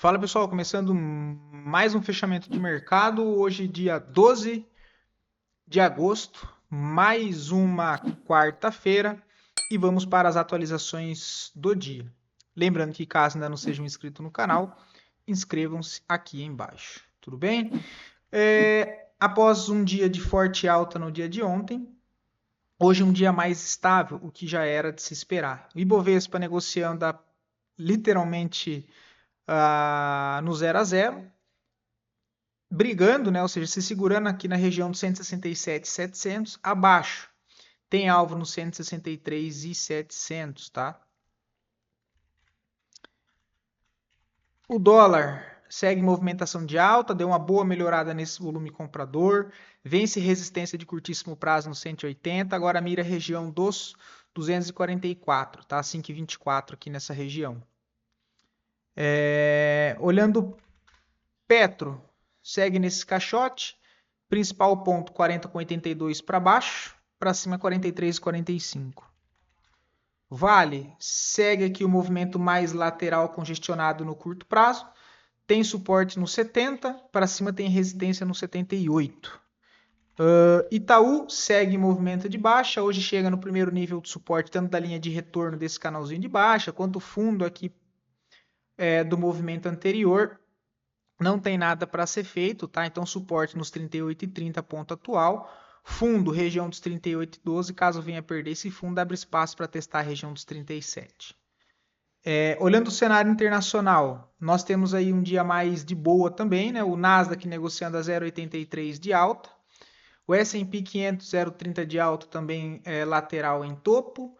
Fala pessoal, começando mais um fechamento de mercado, hoje dia 12 de agosto, mais uma quarta-feira e vamos para as atualizações do dia. Lembrando que caso ainda não sejam inscritos no canal, inscrevam-se aqui embaixo, tudo bem? Após um dia de forte alta no dia de ontem, hoje um dia mais estável, o que já era de se esperar. O Ibovespa negociando literalmente no 0 a 0, brigando, né, ou seja, se segurando aqui na região de 167.700, abaixo. Tem alvo no 163.700, tá? O dólar segue movimentação de alta, deu uma boa melhorada nesse volume comprador, vence resistência de curtíssimo prazo no 180, agora mira a região dos 244, tá? 5,24 aqui nessa região. Olhando Petro, segue nesse caixote, principal ponto 40,82 para baixo, para cima 43,45. Vale segue aqui o movimento mais lateral congestionado no curto prazo, tem suporte no 70, para cima tem resistência no 78. Itaú segue movimento de baixa, hoje chega no primeiro nível de suporte, tanto da linha de retorno desse canalzinho de baixa, quanto o fundo aqui do movimento anterior. Não tem nada para ser feito, tá? Então suporte nos 38,30 ponto atual. Fundo, região dos 38,12. Caso venha perder esse fundo, abre espaço para testar a região dos 37. Olhando o cenário internacional, nós temos aí um dia mais de boa também, né? O Nasdaq negociando a 0,83 de alta. O S&P 500, 0,30 de alta também lateral em topo.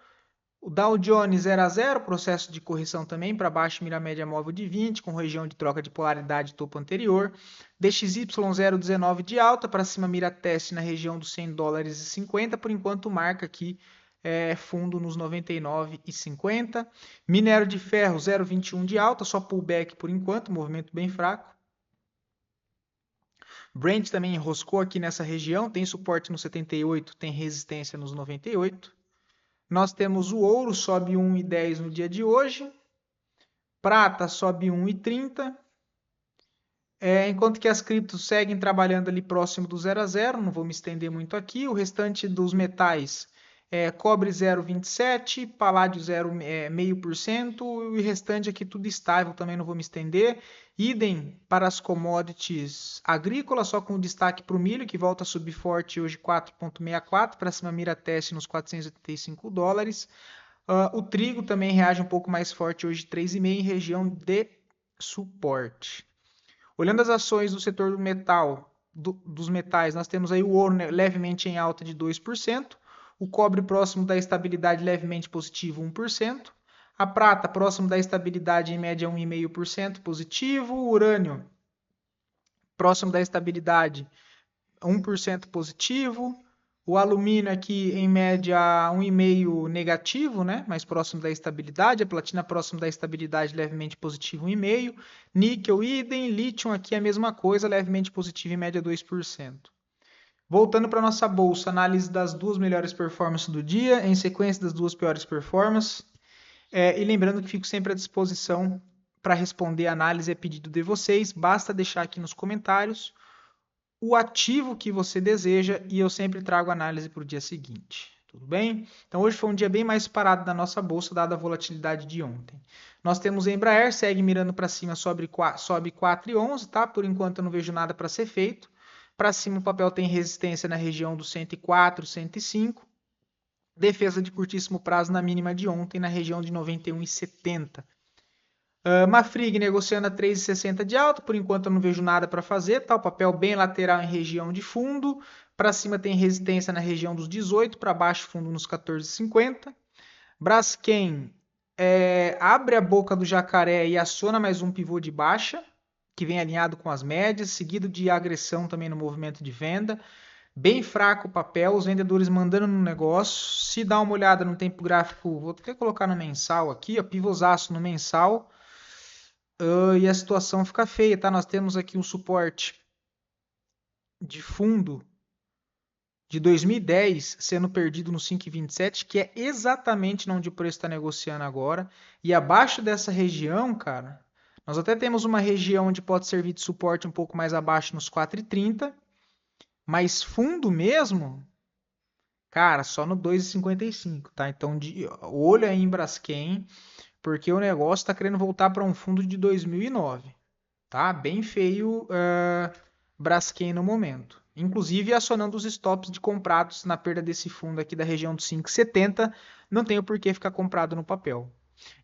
O Dow Jones 0 a 0, processo de correção também para baixo, mira média móvel de 20, com região de troca de polaridade topo anterior. DXY 0,19 de alta, para cima mira teste na região dos $100,50, por enquanto marca aqui fundo nos 99,50. Minério de ferro 0,21 de alta, só pullback por enquanto, movimento bem fraco. Brent também enroscou aqui nessa região, tem suporte no 78, tem resistência nos 98. Nós temos o ouro, sobe 1,10 no dia de hoje. Prata sobe 1,30. Enquanto que as criptos seguem trabalhando ali próximo do 0 a 0, não vou me estender muito aqui. O restante dos metais, cobre 0,27, paládio 0,5%, e o restante aqui tudo estável, também não vou me estender. Idem para as commodities agrícolas, só com destaque para o milho, que volta a subir forte hoje 4,64, para cima mira teste nos $485. O trigo também reage um pouco mais forte hoje, 3,5 em região de suporte. Olhando as ações do setor do metal, dos metais, nós temos aí o ouro, né, levemente em alta de 2%, o cobre próximo da estabilidade levemente positivo, 1%, a prata próximo da estabilidade em média 1,5% positivo, o urânio próximo da estabilidade 1% positivo, o alumínio aqui em média 1,5 negativo, né? Mais próximo da estabilidade, a platina próximo da estabilidade levemente positivo 1,5, níquel idem, lítio aqui a mesma coisa, levemente positivo em média 2%. Voltando para a nossa bolsa, análise das duas melhores performances do dia, em sequência das duas piores performances, e lembrando que fico sempre à disposição para responder a análise a pedido de vocês, basta deixar aqui nos comentários o ativo que você deseja e eu sempre trago análise para o dia seguinte. Tudo bem? Então hoje foi um dia bem mais parado da nossa bolsa, dada a volatilidade de ontem. Nós temos a Embraer, segue mirando para cima, sobe 4,11, tá? Por enquanto eu não vejo nada para ser feito. Para cima o papel tem resistência na região dos 104, 105. Defesa de curtíssimo prazo na mínima de ontem, na região de 91,70. Mafrig negociando a 3,60 de alta, por enquanto eu não vejo nada para fazer, tá? O papel bem lateral em região de fundo, para cima tem resistência na região dos 18, para baixo fundo nos 14,50. Braskem abre a boca do jacaré e aciona mais um pivô de baixa, que vem alinhado com as médias, seguido de agressão também no movimento de venda. Bem fraco o papel, os vendedores mandando no negócio. Se dá uma olhada no tempo gráfico, vou até colocar no mensal aqui, ó, pivôzaço no mensal. E a situação fica feia, tá? Nós temos aqui um suporte de fundo de 2010 sendo perdido no 5,27, que é exatamente onde o preço está negociando agora. E abaixo dessa região, cara, Nós até temos uma região onde pode servir de suporte um pouco mais abaixo nos 4,30, mas fundo mesmo, cara, só no 2,55, tá? Então, olho aí em Braskem, porque o negócio está querendo voltar para um fundo de 2009, tá? Bem feio Braskem no momento. Inclusive acionando os stops de comprados na perda desse fundo aqui da região dos 5,70, não tem o porquê ficar comprado no papel.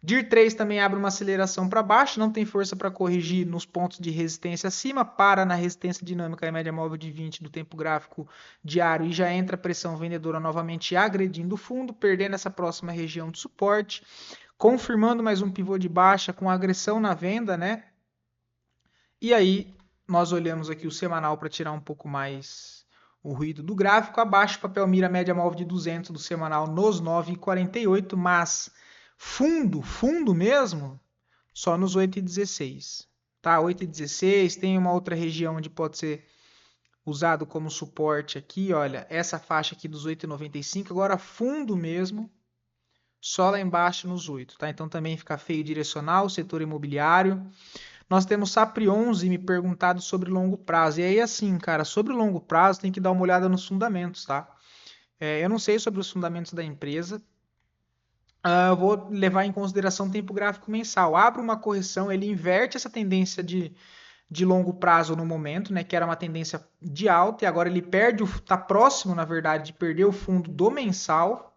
DIR 3 também abre uma aceleração para baixo, não tem força para corrigir nos pontos de resistência acima, para na resistência dinâmica e média móvel de 20 do tempo gráfico diário e já entra a pressão vendedora novamente agredindo o fundo, perdendo essa próxima região de suporte, confirmando mais um pivô de baixa com agressão na venda, né? E aí nós olhamos aqui o semanal para tirar um pouco mais o ruído do gráfico. Abaixo, papel mira média móvel de 200 do semanal nos 9,48, mas fundo mesmo, só nos 8,16. Tá? 8,16, tem uma outra região onde pode ser usado como suporte aqui, olha, essa faixa aqui dos 8,95. Agora fundo mesmo, só lá embaixo nos 8, tá? Então também fica feio direcional, setor imobiliário. Nós temos Sapri 11 me perguntado sobre longo prazo. E aí, assim, cara, sobre longo prazo tem que dar uma olhada nos fundamentos, tá? Eu não sei sobre os fundamentos da empresa. Eu vou levar em consideração o tempo gráfico mensal. Abre uma correção, ele inverte essa tendência de longo prazo no momento, né? Que era uma tendência de alta, e agora ele perde, tá próximo, na verdade, de perder o fundo do mensal.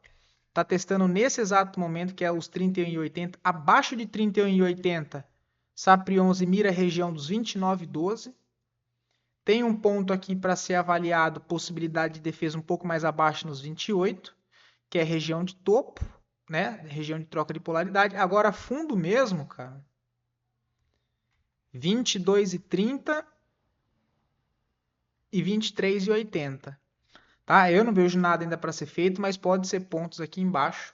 Tá testando nesse exato momento, que é os 31,80, abaixo de 31,80. Sapri 11 mira a região dos 29,12. Tem um ponto aqui para ser avaliado, possibilidade de defesa um pouco mais abaixo nos 28, que é região de topo, né? Região de troca de polaridade. Agora fundo mesmo, cara. 22,30 e 23,80. Tá? Eu não vejo nada ainda para ser feito, mas pode ser pontos aqui embaixo,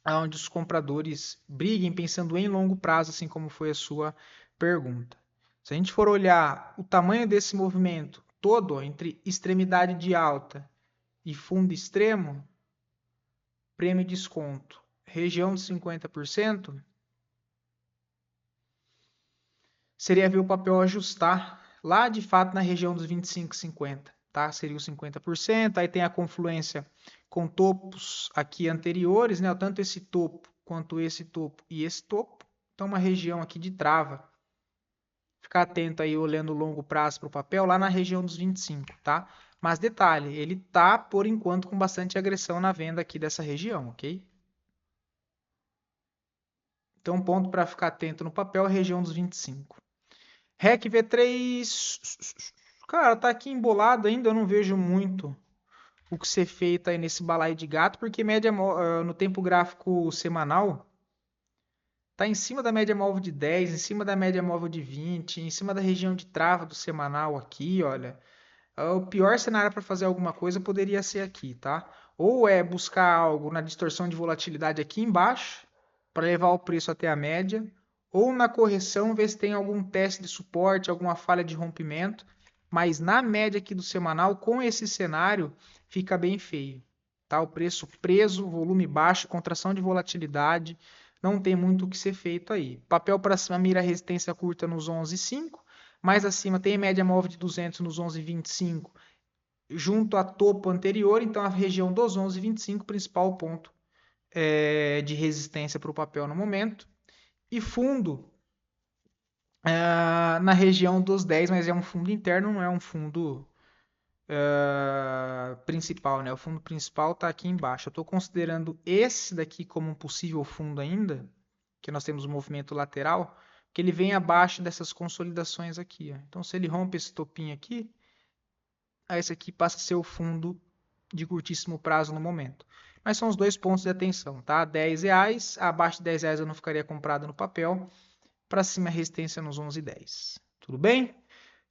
onde os compradores briguem pensando em longo prazo, assim como foi a sua pergunta. Se a gente for olhar o tamanho desse movimento todo entre extremidade de alta e fundo extremo, prêmio e desconto, região de 50%, seria ver o papel ajustar lá de fato na região dos 25,50, tá? Seria os 50%, aí tem a confluência com topos aqui anteriores, né? Tanto esse topo quanto esse topo e esse topo. Então uma região aqui de trava. Ficar atento aí olhando o longo prazo para o papel lá na região dos 25, tá? Mas detalhe, ele tá por enquanto com bastante agressão na venda aqui dessa região, ok? Então ponto para ficar atento no papel é a região dos 25. REC V3, cara, tá aqui embolado ainda, eu não vejo muito o que ser feito aí nesse balaio de gato, porque média no tempo gráfico semanal tá em cima da média móvel de 10, em cima da média móvel de 20, em cima da região de trava do semanal aqui, olha. O pior cenário para fazer alguma coisa poderia ser aqui, tá? Ou é buscar algo na distorção de volatilidade aqui embaixo, para levar o preço até a média, ou na correção ver se tem algum teste de suporte, alguma falha de rompimento, mas na média aqui do semanal, com esse cenário, fica bem feio. Tá? O preço preso, volume baixo, contração de volatilidade, não tem muito o que ser feito aí. Papel para cima mira resistência curta nos 11,5, mais acima tem média móvel de 200 nos 11,25, junto a topo anterior, então a região dos 11,25, principal ponto de resistência para o papel no momento. E fundo na região dos 10, mas é um fundo interno, não é um fundo principal, né? O fundo principal está aqui embaixo. Eu estou considerando esse daqui como um possível fundo ainda, que nós temos um movimento lateral, que ele vem abaixo dessas consolidações aqui. Ó. Então, se ele rompe esse topinho aqui, aí esse aqui passa a ser o fundo de curtíssimo prazo no momento. Mas são os dois pontos de atenção, tá? R$10, abaixo de R$10 eu não ficaria comprado no papel, para cima a resistência nos 11,10. Tudo bem?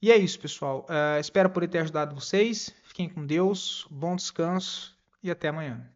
E é isso, pessoal. Espero poder ter ajudado vocês. Fiquem com Deus, bom descanso e até amanhã.